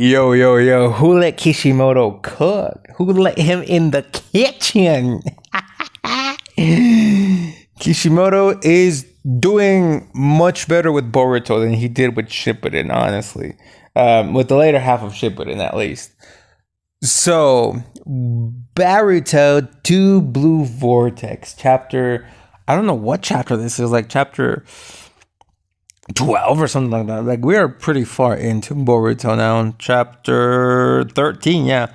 Yo, yo, yo, who let Kishimoto cook? Who let him in the kitchen? Kishimoto is doing much better with Boruto than he did with Shippuden, honestly. With the later half of Shippuden, at least. So, Boruto Two Blue Vortex, chapter. I don't know what chapter this is, like chapter 12 or something like that. Like, we are pretty far into Boruto now. Chapter 13, yeah.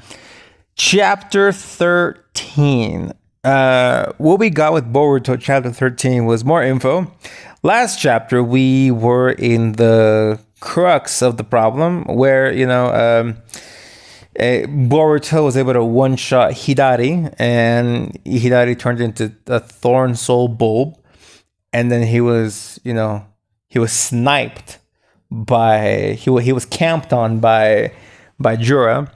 Chapter 13. What we got with Boruto chapter 13 was more info. Last chapter, we were in the crux of the problem where, Boruto was able to one-shot Hidari, and Hidari turned into a thorn soul bulb. And then he was sniped he was camped on by Jura.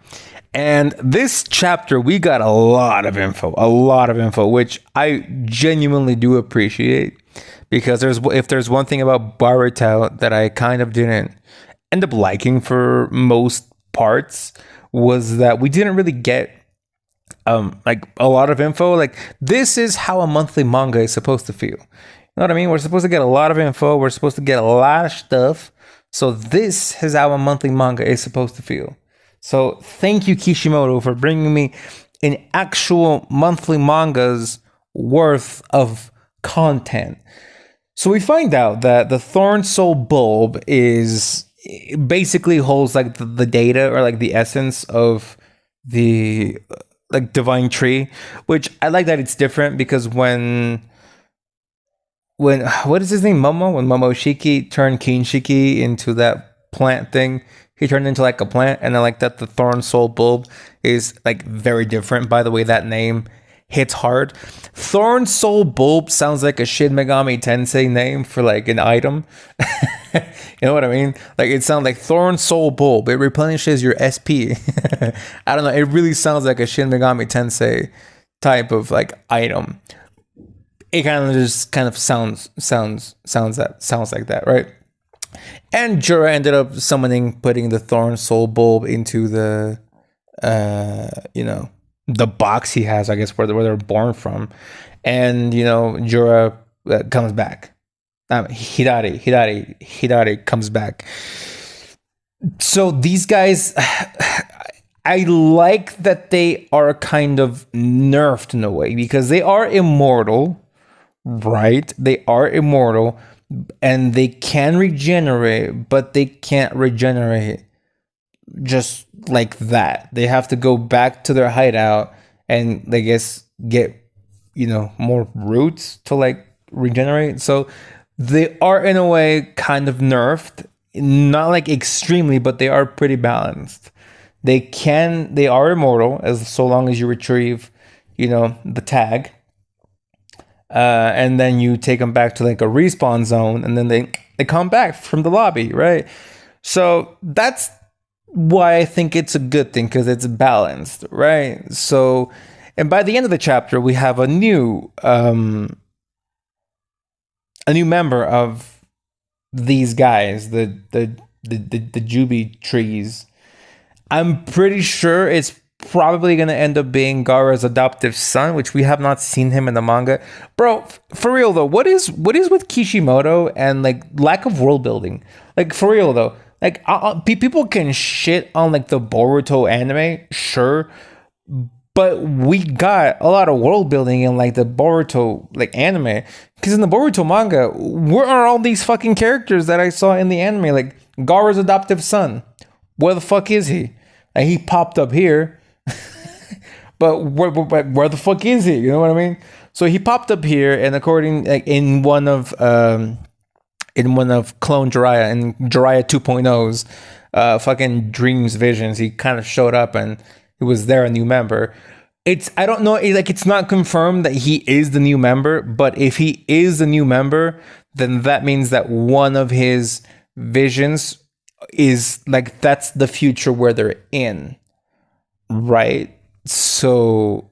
And this chapter we got a lot of info, which I genuinely do appreciate, because if there's one thing about Boruto that I kind of didn't end up liking for most parts, was that we didn't really get like a lot of info. Like, this is how a monthly manga is supposed to feel. You know what I mean? We're supposed to get a lot of info. We're supposed to get a lot of stuff. So this is how a monthly manga is supposed to feel. So thank you, Kishimoto, for bringing me an actual monthly manga's worth of content. So we find out that the Thorn Soul Bulb basically holds like the data, or like the essence of the like divine tree, which I like that it's different, because when what is his name, Momo, when Momoshiki turned Kinshiki into that plant thing, he turned into like a plant. And I like that the Thorn Soul Bulb is like very different. By the way, that name hits hard. Thorn Soul Bulb sounds like a Shin Megami Tensei name for like an item. You know what I mean? Like, it sounds like Thorn Soul Bulb. It replenishes your SP. I don't know. It really sounds like a Shin Megami Tensei type of like item. It kind of sounds like that, right? And Jura ended up putting the Thorn Soul Bulb into the the box he has, I guess, where they're born from. And Jura comes back. Hidari comes back. So these guys, I like that they are kind of nerfed in a way, because they are immortal, right? They are immortal, and they can regenerate, but they can't regenerate just like that. They have to go back to their hideout and, I guess, get more roots to like regenerate. So they are, in a way, kind of nerfed, not like extremely, but they are pretty balanced. They are immortal as so long as you retrieve the tag, and then you take them back to like a respawn zone, and then they come back from the lobby, right? So that's why I think it's a good thing, because it's balanced, right? So, and by the end of the chapter, we have a new member of these guys, the Jubi trees. I'm pretty sure it's probably going to end up being Gaara's adoptive son, which we have not seen him in the manga. Bro, for real though, what is with Kishimoto and like lack of world building? Like, for real though, like people can shit on like the Boruto anime, sure, but we got a lot of world building in like the Boruto like anime, because in the Boruto manga, where are all these fucking characters that I saw in the anime? Like Gaara's adoptive son, where the fuck is he? Like, he popped up here, but where the fuck is he? You know what I mean? So he popped up here, and according like in one of Clone Jiraiya and Jiraiya 2.0's fucking dreams, visions, he kind of showed up and he was there, a new member. I don't know, like, it's not confirmed that he is the new member, but if he is the new member, then that means that one of his visions is like, that's the future where they're in, right? So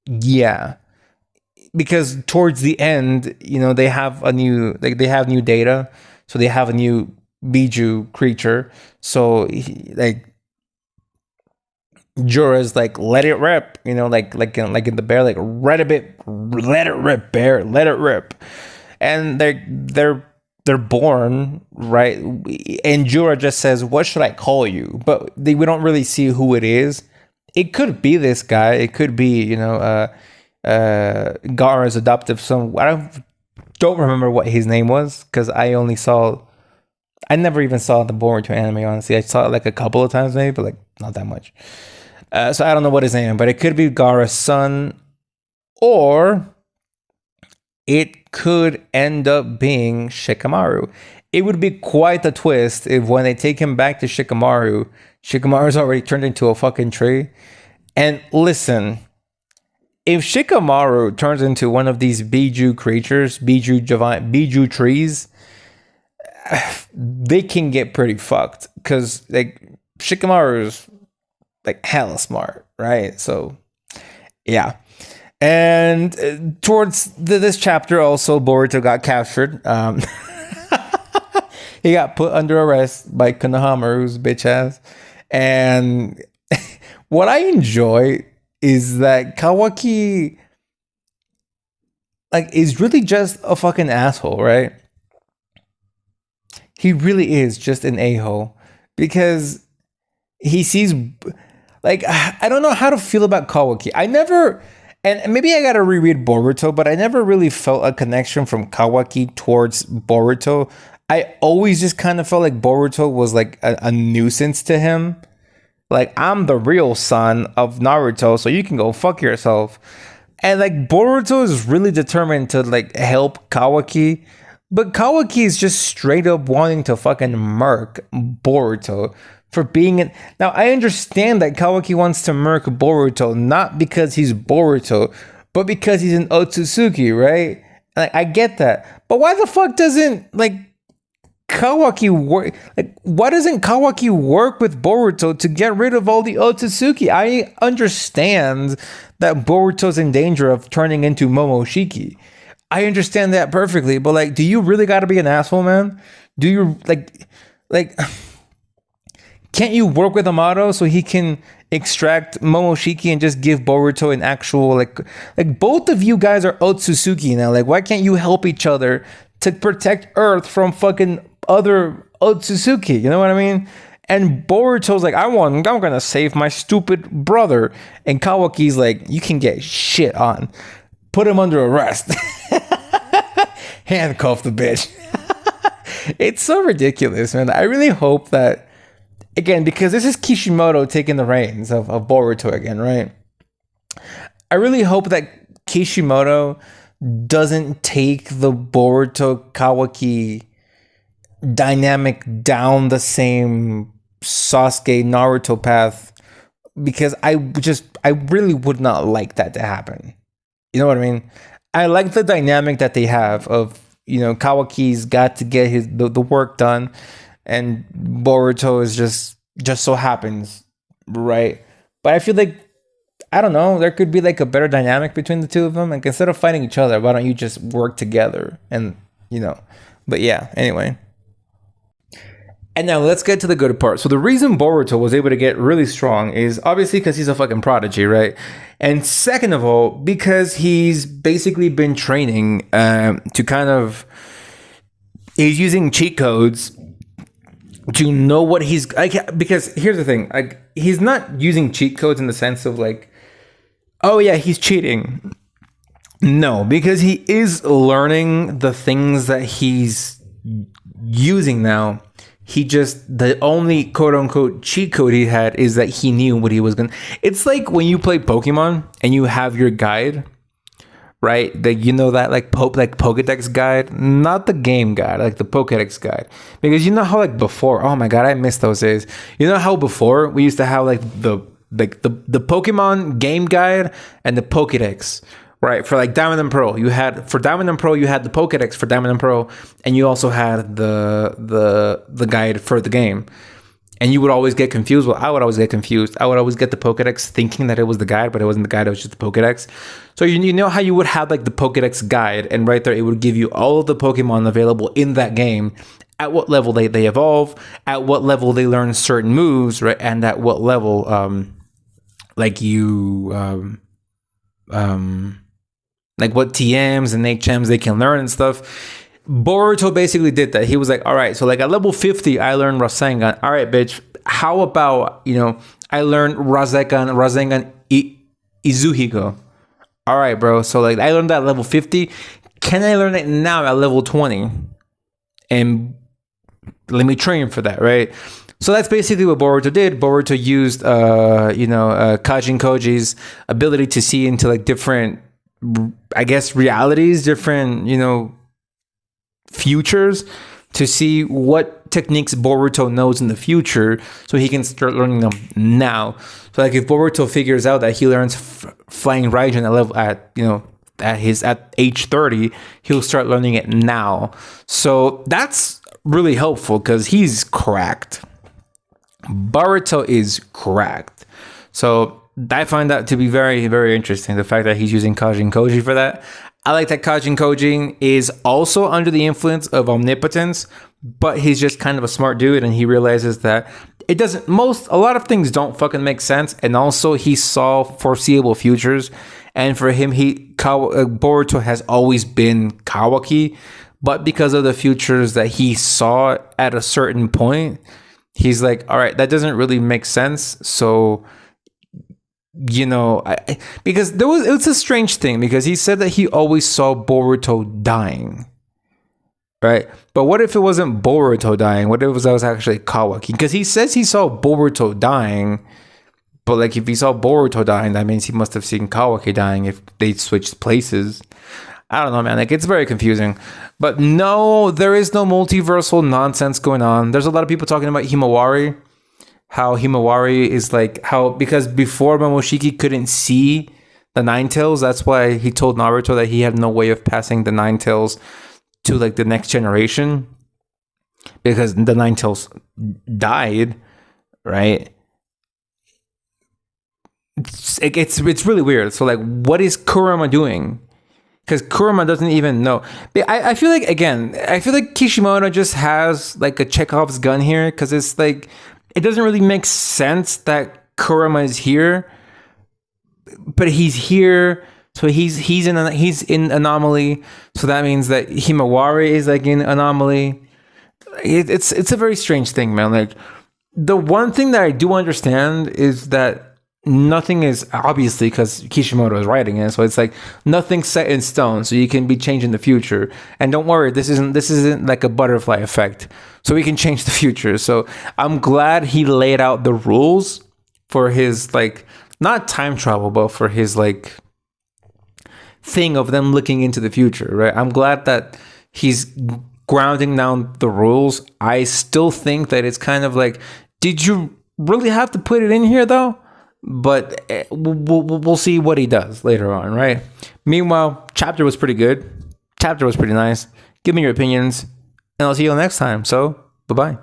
yeah, because towards the end, they have new data, so they have a new Biju creature. So Jorah's like, let it rip, you know, like in the bear, like let it rip, bear, let it rip. And they're born, right? And Jorah just says, what should I call you? But we don't really see who it is. It could be this guy. It could be, you know, Gaara's adoptive son. Don't remember what his name was, because I never even saw the Boruto anime, honestly. I saw it like a couple of times maybe, but like not that much. So I don't know what his name, but it could be Gaara's son, or it could end up being Shikamaru. It would be quite a twist if when they take him back to Shikamaru's already turned into a fucking tree. And listen, if Shikamaru turns into one of these Biju creatures, Biju trees, they can get pretty fucked, because like Shikamaru's like hella smart, right? So yeah. And towards this chapter also, Boruto got captured. He got put under arrest by Konohamaru's bitch ass. And what I enjoy is that Kawaki like is really just a fucking asshole, right? He really is just an a-hole, because he sees, like, I don't know how to feel about Kawaki. I never, and maybe I gotta reread Boruto, but I never really felt a connection from Kawaki towards Boruto. I always just kind of felt like Boruto was like a nuisance to him. Like, I'm the real son of Naruto, so you can go fuck yourself. And like Boruto is really determined to like help Kawaki, but Kawaki is just straight up wanting to fucking murk Boruto for being it. Now I understand that Kawaki wants to murk Boruto not because he's Boruto, but because he's an Otsutsuki, right? Like, I get that, but why the fuck doesn't like Kawaki work? Like, why doesn't Kawaki work with Boruto to get rid of all the Otsutsuki? I understand that Boruto's in danger of turning into Momoshiki. I understand that perfectly, but like, do you really got to be an asshole, man? Do you like? Can't you work with Amato so he can extract Momoshiki and just give Boruto an actual like both of you guys are Otsutsuki now. Like, why can't you help each other to protect Earth from fucking other Otsutsuki? You know what I mean? And Boruto's like, I'm gonna save my stupid brother. And Kawaki's like, you can get shit on. Put him under arrest. Handcuff the bitch. It's so ridiculous, man. I really hope that, again, because this is Kishimoto taking the reins of Boruto again, right? I really hope that Kishimoto doesn't take the Boruto Kawaki dynamic down the same Sasuke Naruto path, because I really would not like that to happen. You know what I mean? I like the dynamic that they have of, you know, Kawaki's got to get the work done, and Boruto is just so happens, right? But I feel like, I don't know, there could be like a better dynamic between the two of them. Like, instead of fighting each other, why don't you just work together? And, you know, but yeah, anyway. And now let's get to the good part. So the reason Boruto was able to get really strong is obviously because he's a fucking prodigy, right? And second of all, because he's basically been training to kind of, he's using cheat codes to know what he's like. Because here's the thing, like, he's not using cheat codes in the sense of like, oh yeah, he's cheating. No, because he is learning the things that he's using now. He just, the only quote unquote cheat code he had is that he knew what he was gonna. It's like when you play Pokemon and you have your guide, right? That, you know, that like Pokedex guide, not the game guide, like the Pokedex guide. Because you know how like before, oh my god, I miss those days. You know how before we used to have like the Pokemon game guide and the Pokedex. Right, for like Diamond and Pearl, you had the Pokedex for Diamond and Pearl, and you also had the guide for the game. And you would always get confused. Well, I would always get confused. I would always get the Pokedex thinking that it was the guide, but it wasn't the guide, it was just the Pokedex. So you know how you would have like the Pokedex guide, and right there it would give you all of the Pokemon available in that game, at what level they evolve, at what level they learn certain moves, right, and at what level like like what TMs and HMs they can learn and stuff. Boruto basically did that. He was like, all right, so like at level 50, I learned Rasengan. All right, bitch, how about, I learned Rasengan Izuhigo. All right, bro. So like I learned that at level 50. Can I learn it now at level 20? And let me train for that, right? So that's basically what Boruto did. Boruto used, Kajin Koji's ability to see into like different, I guess, realities, different, futures, to see what techniques Boruto knows in the future, so he can start learning them now. So like if Boruto figures out that he learns flying Raijin at age 30, he'll start learning it now. So that's really helpful because he's cracked. Boruto is cracked. So I find that to be very, very interesting, the fact that he's using Kajin Koji for that. I like that Kajin Koji is also under the influence of omnipotence, but he's just kind of a smart dude, and he realizes that a lot of things don't fucking make sense, and also he saw foreseeable futures, and for him, Boruto has always been Kawaki, but because of the futures that he saw at a certain point, he's like, all right, that doesn't really make sense, so... because it's a strange thing, because he said that he always saw Boruto dying, right? But what if it wasn't Boruto dying? What if it was actually Kawaki? Because he says he saw Boruto dying, but like if he saw Boruto dying, that means he must have seen Kawaki dying if they switched places. I don't know, man. Like, it's very confusing. But no, there is no multiversal nonsense going on. There's a lot of people talking about Himawari. How Himawari is like, because before Momoshiki couldn't see the Nine Tails, that's why he told Naruto that he had no way of passing the Nine Tails to like the next generation, because the Nine Tails died, right? It's really weird. So like, what is Kurama doing? Because Kurama doesn't even know. I feel like Kishimoto just has like a Chekhov's gun here, because it's like, it doesn't really make sense that Kurama is here, but he's here, so he's in anomaly. So that means that Himawari is like in anomaly. It's a very strange thing, man. Like, the one thing that I do understand is that nothing is, obviously, because Kishimoto is writing it, so it's like nothing's set in stone, so you can be changing the future. And don't worry, this isn't like a butterfly effect, so we can change the future. So I'm glad he laid out the rules for his, like, not time travel, but for his like thing of them looking into the future, right? I'm glad that he's grounding down the rules. I still think that it's kind of like, did you really have to put it in here though? But we'll see what he does later on, right? Meanwhile, chapter was pretty good. Chapter was pretty nice. Give me your opinions, and I'll see you next time. So, bye-bye.